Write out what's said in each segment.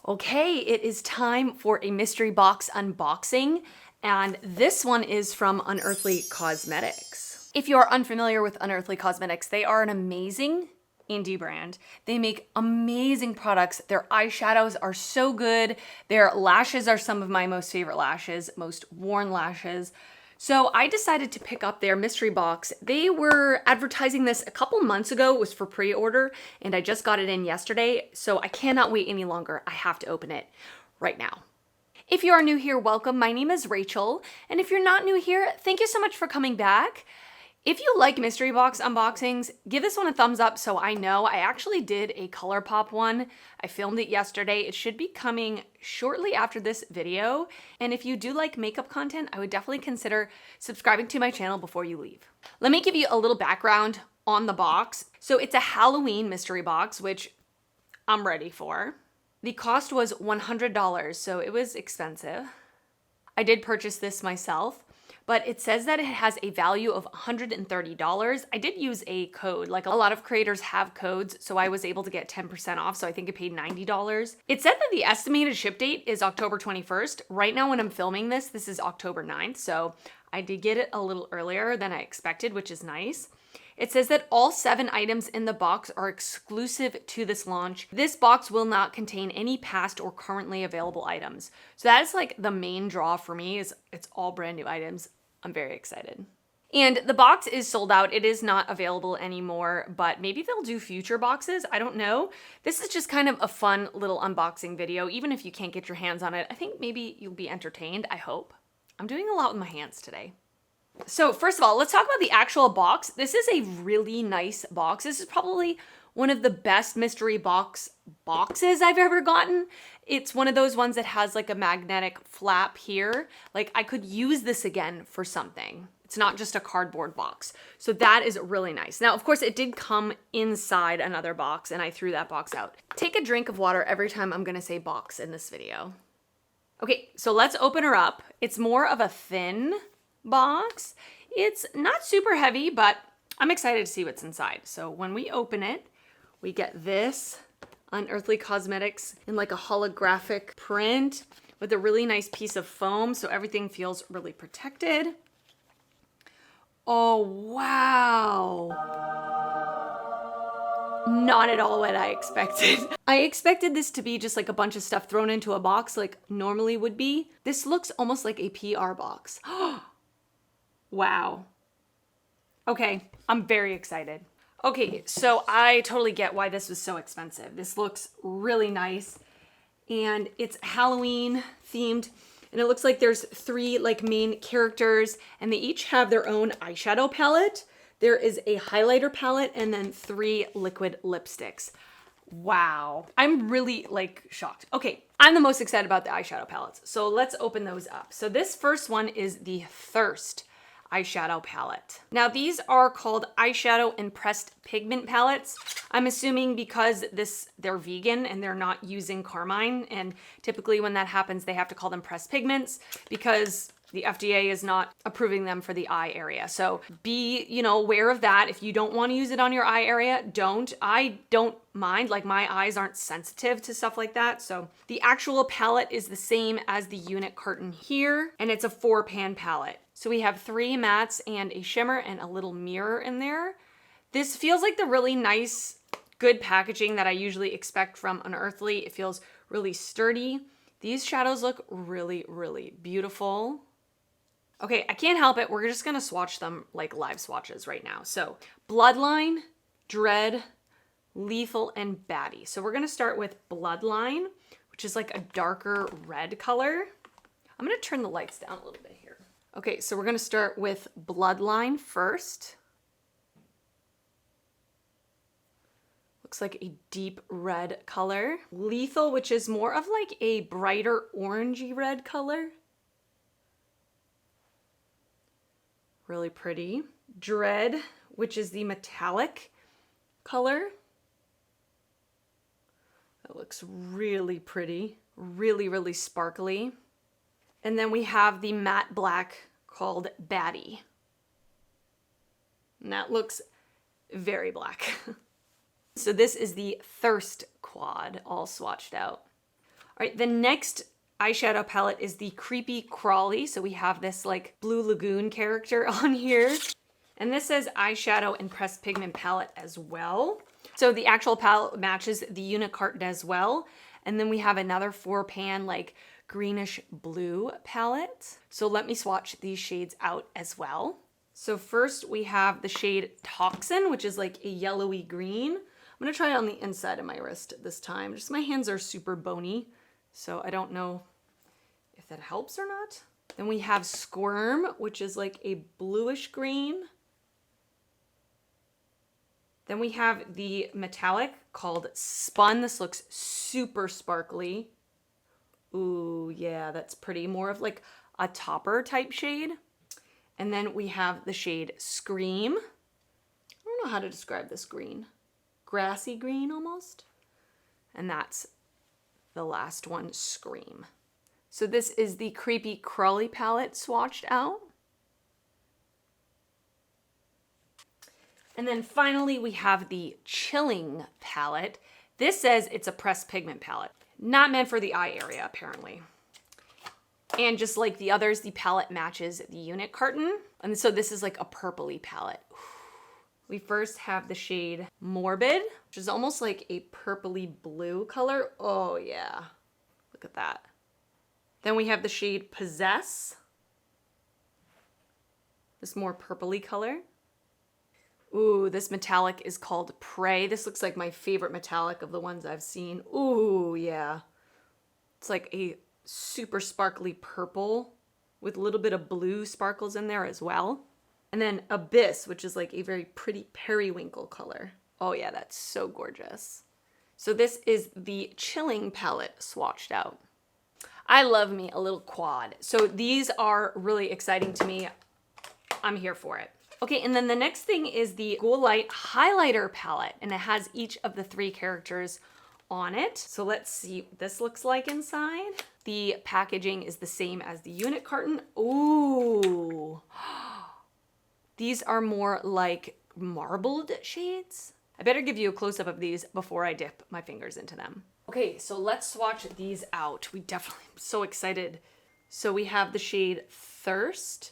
Okay, it is time for a mystery box unboxing, and this one is from Unearthly Cosmetics. If you are unfamiliar with Unearthly Cosmetics, they are an amazing indie brand. They make amazing products. Their eyeshadows are so good. Their lashes are some of my most favorite lashes, most worn lashes. So I decided to pick up their mystery box. They were advertising this a couple months ago. It was for pre-order and I just got it in yesterday. So I cannot wait any longer. I have to open it right now. If you are new here, welcome. My name is Rachel. And if you're not new here, thank you so much for coming back. If you like mystery box unboxings, give this one a thumbs up so I know. I actually did a ColourPop one. I filmed it yesterday. It should be coming shortly after this video. And if you do like makeup content, I would definitely consider subscribing to my channel before you leave. Let me give you a little background on the box. So it's a Halloween mystery box, which I'm ready for. The cost was $100, so it was expensive. I did purchase this myself. But it says that it has a value of $130. I did use a code, like a lot of creators have codes, so I was able to get 10% off, so I think I paid $90. It said that the estimated ship date is October 21st. Right now when I'm filming this is October 9th, so I did get it a little earlier than I expected, which is nice. It says that all 7 items in the box are exclusive to this launch. This box will not contain any past or currently available items. So that is like the main draw for me, is it's all brand new items. I'm very excited. And the box is sold out. It is not available anymore, but maybe they'll do future boxes. I don't know. This is just kind of a fun little unboxing video. Even if you can't get your hands on it, I think maybe you'll be entertained, I hope. I'm doing a lot with my hands today. So first of all, let's talk about the actual box. This is a really nice box. This is probably one of the best mystery boxes I've ever gotten. It's one of those ones that has like a magnetic flap here. Like I could use this again for something. It's not just a cardboard box. So that is really nice. Now, of course, it did come inside another box and I threw that box out. Take a drink of water every time I'm gonna say box in this video. Okay, so let's open her up. It's more of a thin box. It's not super heavy, but I'm excited to see what's inside. So when we open it, we get this Unearthly Cosmetics in like a holographic print with a really nice piece of foam, so everything feels really protected. Oh, wow. Not at all what I expected. I expected this to be just like a bunch of stuff thrown into a box like normally would be. This looks almost like a PR box. Wow. Okay, I'm very excited. Okay, so I totally get why this was so expensive. This looks really nice and it's Halloween themed and it looks like there's 3 like main characters and they each have their own eyeshadow palette. There is a highlighter palette and then 3 liquid lipsticks. Wow. I'm really like shocked. Okay, I'm the most excited about the eyeshadow palettes. So let's open those up. So this first one is the Thirst eyeshadow palette. Now these are called eyeshadow and pressed pigment palettes. I'm assuming because they're vegan and they're not using carmine, and typically when that happens they have to call them pressed pigments because the FDA is not approving them for the eye area. So be, aware of that. If you don't want to use it on your eye area, don't. I don't mind, like my eyes aren't sensitive to stuff like that. So the actual palette is the same as the unit carton here, and it's a 4-pan palette. So we have 3 mattes and a shimmer and a little mirror in there. This feels like the really nice, good packaging that I usually expect from Unearthly. It feels really sturdy. These shadows look really, really beautiful. Okay, I can't help it. We're just gonna swatch them like live swatches right now. So Bloodline, Dread, Lethal, and Baddie. So we're gonna start with Bloodline, which is like a darker red color. I'm gonna turn the lights down a little bit here. Okay, so we're gonna start with Bloodline first. Looks like a deep red color. Lethal, which is more of like a brighter orangey red color. Really pretty. Dread, which is the metallic color. That looks really pretty. Really, really sparkly. And then we have the matte black called Baddie. And that looks very black. So this is the Thirst quad all swatched out. All right, the next eyeshadow palette is the Creepy Crawly. So we have this like Blue Lagoon character on here. And this says eyeshadow and pressed pigment palette as well. So the actual palette matches the unit carton as well. And then we have another 4-pan like greenish blue palette. So let me swatch these shades out as well. So first we have the shade Toxin, which is like a yellowy green. I'm gonna try it on the inside of my wrist this time. Just my hands are super bony, so I don't know if that helps or not. Then we have Squirm, which is like a bluish green. Then we have the metallic called Spun. This looks super sparkly. Ooh, yeah, that's pretty. More of like a topper type shade. And then we have the shade Scream. I don't know how to describe this green. Grassy green almost. And that's the last one, Scream. So this is the Creepy Crawly palette swatched out. And then finally we have the Chilling palette. This says it's a pressed pigment palette. Not meant for the eye area, apparently. And just like the others, the palette matches the unit carton. And so this is like a purpley palette. We first have the shade Morbid, which is almost like a purpley blue color. Oh yeah, look at that. Then we have the shade Possess. This more purpley color. Ooh, this metallic is called Prey. This looks like my favorite metallic of the ones I've seen. Ooh, yeah. It's like a super sparkly purple with a little bit of blue sparkles in there as well. And then Abyss, which is like a very pretty periwinkle color. Oh yeah, that's so gorgeous. So this is the Chilling palette swatched out. I love me a little quad. So these are really exciting to me. I'm here for it. Okay, and then the next thing is the Ghoul Light highlighter palette, and it has each of the 3 characters on it. So let's see what this looks like inside. The packaging is the same as the unit carton. Ooh. These are more like marbled shades. I better give you a close-up of these before I dip my fingers into them. Okay, so let's swatch these out. We definitely, I'm so excited. So we have the shade Thirst.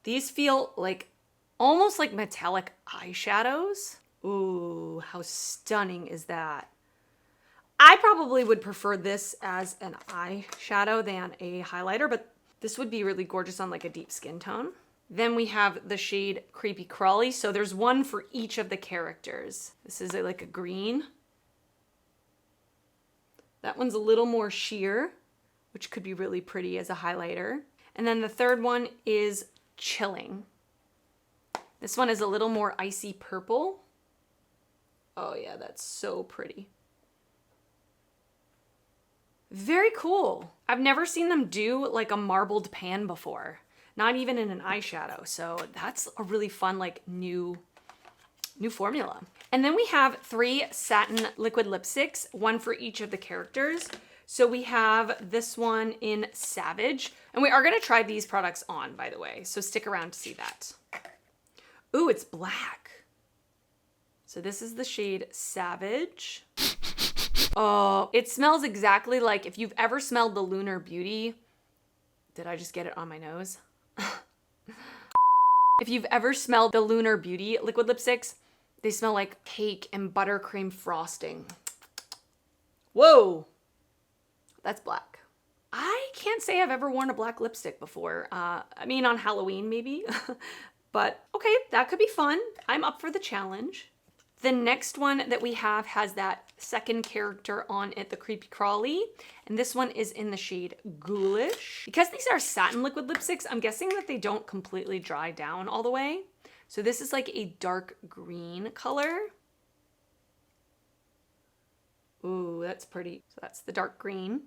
These feel like almost like metallic eyeshadows. Ooh, how stunning is that? I probably would prefer this as an eyeshadow than a highlighter, but this would be really gorgeous on like a deep skin tone. Then we have the shade Creepy Crawly. So there's one for each of the characters. This is like a green. That one's a little more sheer, which could be really pretty as a highlighter. And then the third one is Chilling. This one is a little more icy purple. Oh yeah, that's so pretty. Very cool. I've never seen them do like a marbled pan before, not even in an eyeshadow. So that's a really fun, like new formula. And then we have 3 satin liquid lipsticks, one for each of the characters. So we have this one in Savage, and we are gonna try these products on, by the way. So stick around to see that. Ooh, it's black. So this is the shade Savage. Oh, it smells exactly like if you've ever smelled the Lunar Beauty. Did I just get it on my nose? If you've ever smelled the Lunar Beauty liquid lipsticks, they smell like cake and buttercream frosting. Whoa, that's black. I can't say I've ever worn a black lipstick before. I mean, on Halloween maybe. But okay, that could be fun. I'm up for the challenge. The next one that we have has that second character on it, the Creepy Crawly. And this one is in the shade Ghoulish. Because these are satin liquid lipsticks, I'm guessing that they don't completely dry down all the way. So this is like a dark green color. Ooh, that's pretty. So that's the dark green.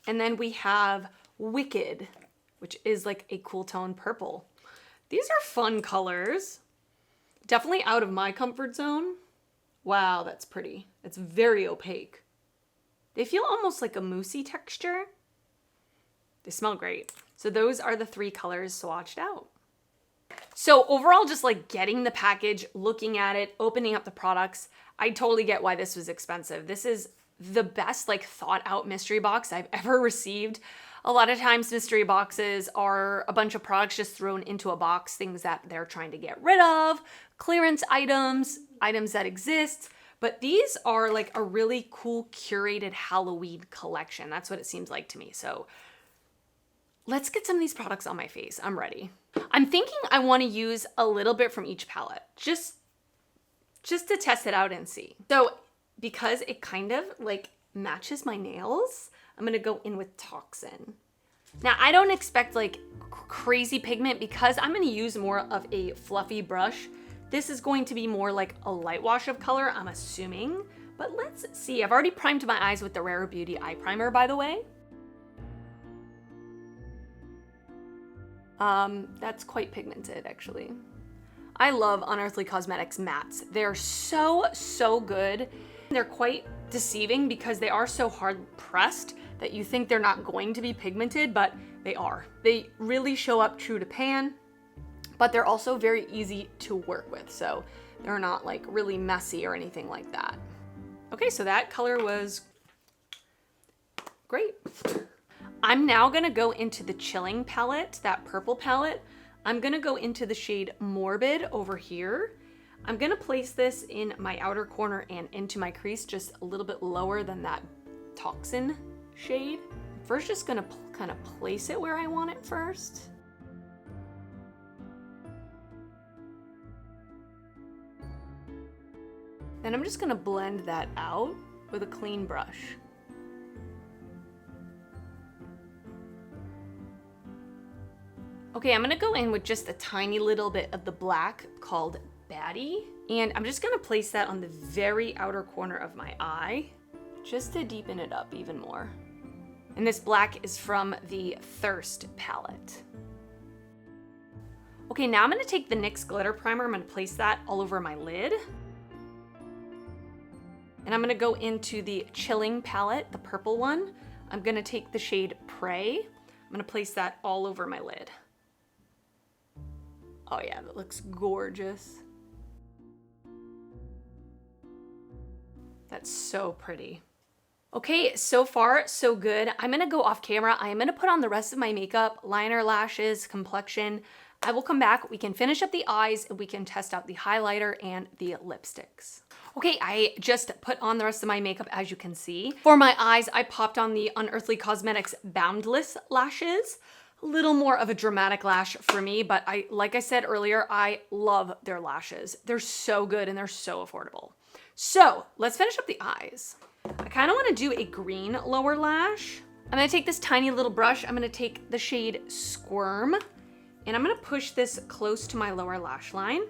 And then we have Wicked, which is like a cool tone purple. These are fun colors. Definitely out of my comfort zone. Wow, that's pretty. It's very opaque. They feel almost like a moussey texture. They smell great. So those are the 3 colors swatched out. So overall, just like getting the package, looking at it, opening up the products, I totally get why this was expensive. This is the best like thought out mystery box I've ever received. A lot of times mystery boxes are a bunch of products just thrown into a box, things that they're trying to get rid of, clearance items, items that exist. But these are like a really cool curated Halloween collection. That's what it seems like to me. So let's get some of these products on my face. I'm ready. I'm thinking I want to use a little bit from each palette, just to test it out and see. So because it kind of like matches my nails, I'm gonna go in with Toxin. Now I don't expect like crazy pigment because I'm gonna use more of a fluffy brush. This is going to be more like a light wash of color, I'm assuming, but let's see. I've already primed my eyes with the Rare Beauty eye primer, by the way. That's quite pigmented actually. I love Unearthly Cosmetics mattes. They're so good. They're quite deceiving because they are so hard pressed that you think they're not going to be pigmented, but they are. They really show up true to pan, but they're also very easy to work with. So they're not like really messy or anything like that. Okay, so that color was great. I'm now gonna go into the Chilling palette, that purple palette. I'm gonna go into the shade Morbid over here. I'm gonna place this in my outer corner and into my crease, just a little bit lower than that Toxin shade. First, just gonna kind of place it where I want it first. Then I'm just gonna blend that out with a clean brush. Okay, I'm gonna go in with just a tiny little bit of the black called Baddie, and I'm just gonna place that on the very outer corner of my eye, just to deepen it up even more. And this black is from the Thirst palette. Okay, now I'm gonna take the NYX Glitter Primer, I'm gonna place that all over my lid. And I'm gonna go into the Chilling palette, the purple one. I'm gonna take the shade Prey. I'm gonna place that all over my lid. Oh yeah, that looks gorgeous. That's so pretty. Okay, so far, so good. I'm gonna go off camera. I am gonna put on the rest of my makeup, liner, lashes, complexion. I will come back, we can finish up the eyes, and we can test out the highlighter and the lipsticks. Okay, I just put on the rest of my makeup, as you can see. For my eyes, I popped on the Unearthly Cosmetics Boundless lashes. A little more of a dramatic lash for me, but like I said earlier, I love their lashes. They're so good and they're so affordable. So let's finish up the eyes. I kind of want to do a green lower lash. I'm going to take this tiny little brush. I'm going to take the shade Squirm, and I'm going to push this close to my lower lash line.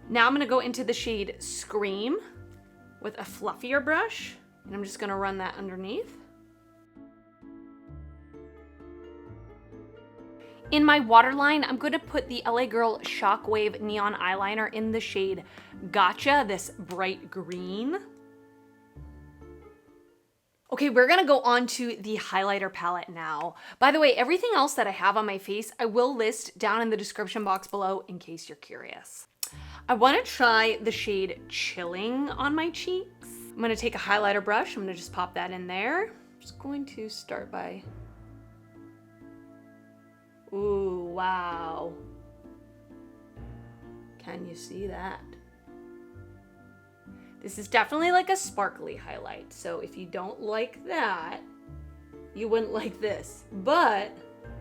Now I'm going to go into the shade Scream with a fluffier brush, and I'm just going to run that underneath. In my waterline, I'm going to put the LA Girl Shockwave Neon Eyeliner in the shade Gotcha, this bright green. Okay, we're gonna go on to the highlighter palette now. By the way, everything else that I have on my face, I will list down in the description box below in case you're curious. I wanna try the shade Chilling on my cheeks. I'm gonna take a highlighter brush, I'm gonna just pop that in there. I'm just going to start by, ooh, wow. Can you see that? This is definitely like a sparkly highlight. So if you don't like that, you wouldn't like this. But,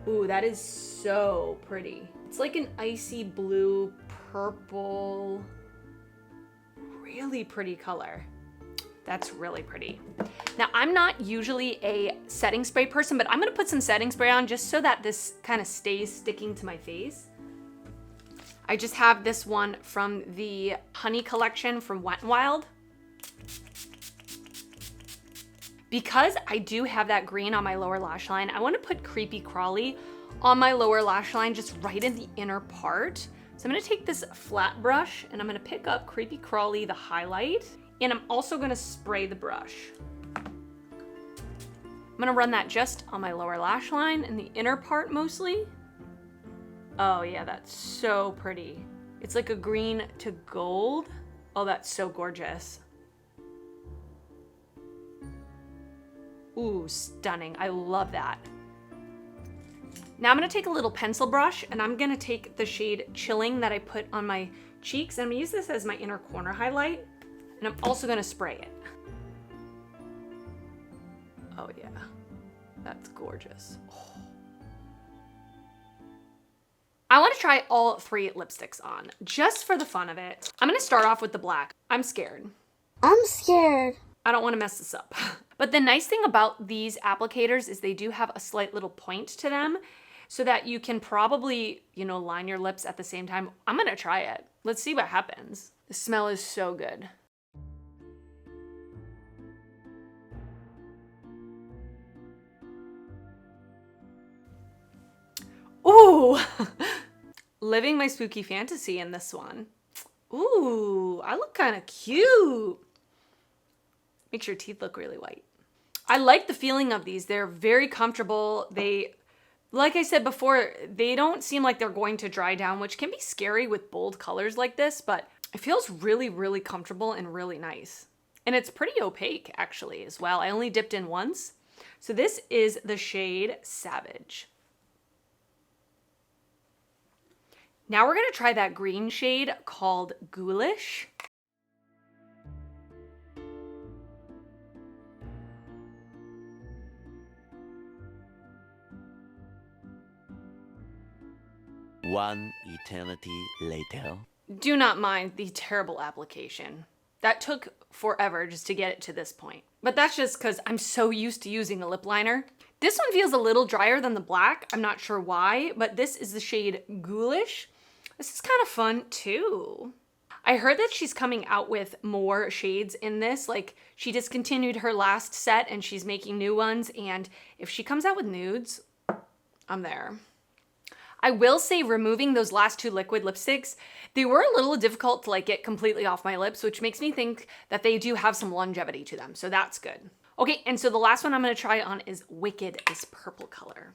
ooh, that is so pretty. It's like an icy blue, purple, really pretty color. That's really pretty. Now, I'm not usually a setting spray person, but I'm gonna put some setting spray on just so that this kind of stays sticking to my face. I just have this one from the Honey collection from Wet n Wild. Because I do have that green on my lower lash line, I wanna put Creepy Crawly on my lower lash line, just right in the inner part. So I'm gonna take this flat brush and I'm gonna pick up Creepy Crawly, the highlight, and I'm also gonna spray the brush. I'm gonna run that just on my lower lash line in the inner part mostly. Oh yeah, that's so pretty. It's like a green to gold. Oh, that's so gorgeous. Ooh, stunning. I love that. Now I'm gonna take a little pencil brush and I'm gonna take the shade Chilling that I put on my cheeks, and I'm gonna use this as my inner corner highlight, and I'm also gonna spray it. Oh yeah, that's gorgeous. Oh. I wanna try all 3 lipsticks on, just for the fun of it. I'm gonna start off with the black. I'm scared. I'm scared. I don't wanna mess this up. But the nice thing about these applicators is they do have a slight little point to them, so that you can probably, you know, line your lips at the same time. I'm gonna try it. Let's see what happens. The smell is so good. Ooh, living my spooky fantasy in this one. Ooh, I look kind of cute. Makes your teeth look really white. I like the feeling of these. They're very comfortable. Like I said before, they don't seem like they're going to dry down, which can be scary with bold colors like this, but it feels really, really comfortable and really nice. And it's pretty opaque actually as well. I only dipped in once. So this is the shade Savage. Now we're gonna try that green shade called Ghoulish. One eternity later. Do not mind the terrible application. That took forever just to get it to this point. But that's just because I'm so used to using a lip liner. This one feels a little drier than the black. I'm not sure why, but this is the shade Ghoulish. This is kind of fun too. I heard that she's coming out with more shades in this. Like, she discontinued her last set and she's making new ones. And if she comes out with nudes, I'm there. I will say, removing those last 2 liquid lipsticks, they were a little difficult to like get completely off my lips, which makes me think that they do have some longevity to them. So that's good. Okay, and so the last one I'm gonna try on is Wicked, this purple color.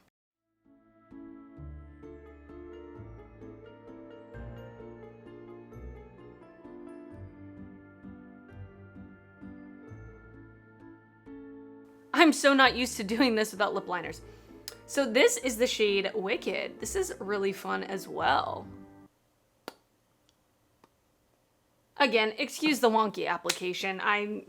I'm so not used to doing this without lip liners. So this is the shade Wicked. This is really fun as well. Again, excuse the wonky application. I've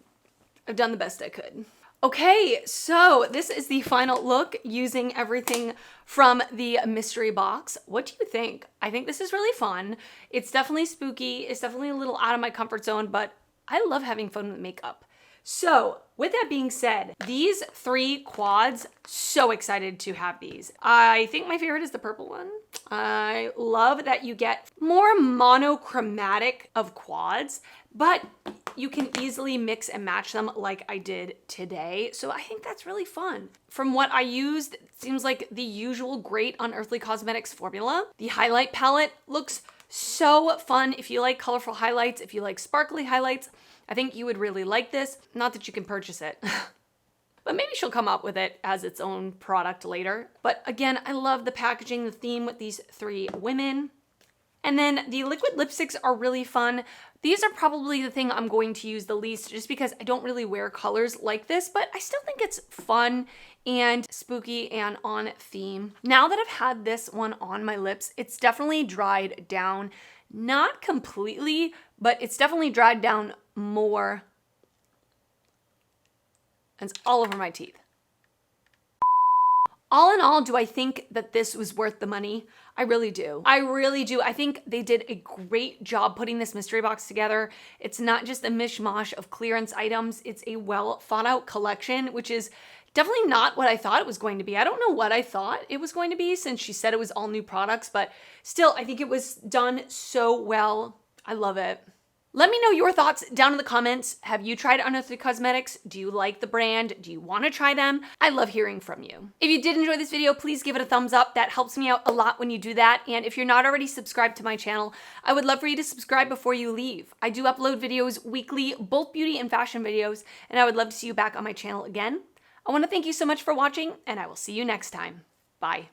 done the best I could. Okay, so this is the final look using everything from the mystery box. What do you think? I think this is really fun. It's definitely spooky. It's definitely a little out of my comfort zone, but I love having fun with makeup. So with that being said, these 3 quads, so excited to have these. I think my favorite is the purple one. I love that you get more monochromatic of quads, but you can easily mix and match them like I did today. So I think that's really fun. From what I used, it seems like the usual great Unearthly Cosmetics formula. The highlight palette looks so fun. If you like colorful highlights, if you like sparkly highlights, I think you would really like this. Not that you can purchase it, but maybe she'll come up with it as its own product later. But again, I love the packaging, the theme with these 3 women. And then the liquid lipsticks are really fun. These are probably the thing I'm going to use the least just because I don't really wear colors like this, but I still think it's fun and spooky and on theme. Now that I've had this one on my lips, it's definitely dried down. Not completely, but it's definitely dried down more. And it's all over my teeth. All in all, do I think that this was worth the money? I really do. I really do. I think they did a great job putting this mystery box together. It's not just a mishmash of clearance items. It's a well thought out collection, which is definitely not what I thought it was going to be. I don't know what I thought it was going to be since she said it was all new products, but still, I think it was done so well. I love it. Let me know your thoughts down in the comments. Have you tried Unearthly Cosmetics? Do you like the brand? Do you want to try them? I love hearing from you. If you did enjoy this video, please give it a thumbs up. That helps me out a lot when you do that. And if you're not already subscribed to my channel, I would love for you to subscribe before you leave. I do upload videos weekly, both beauty and fashion videos, and I would love to see you back on my channel again. I want to thank you so much for watching, and I will see you next time. Bye.